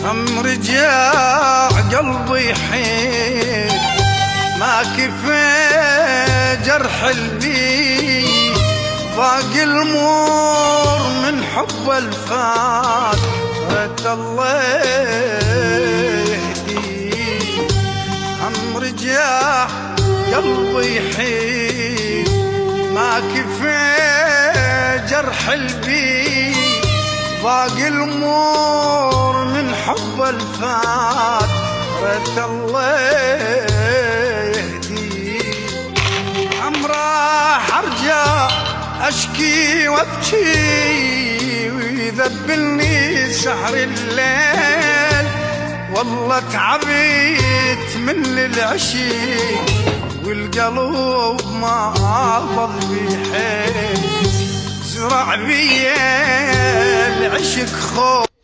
هم رجع قلبي حين ما كفى جرح البي باقي المور من حب الفات الله يهديه. هم رجع قلبي حين ما كفى جرح البي باقي المور من حب الفات الله يهديه. عم راح ارجع اشكي وابكي ويذبلني سحر الليل والله تعبت من العشيق والقلب ما ضل بحيل زرع بي العشق خوف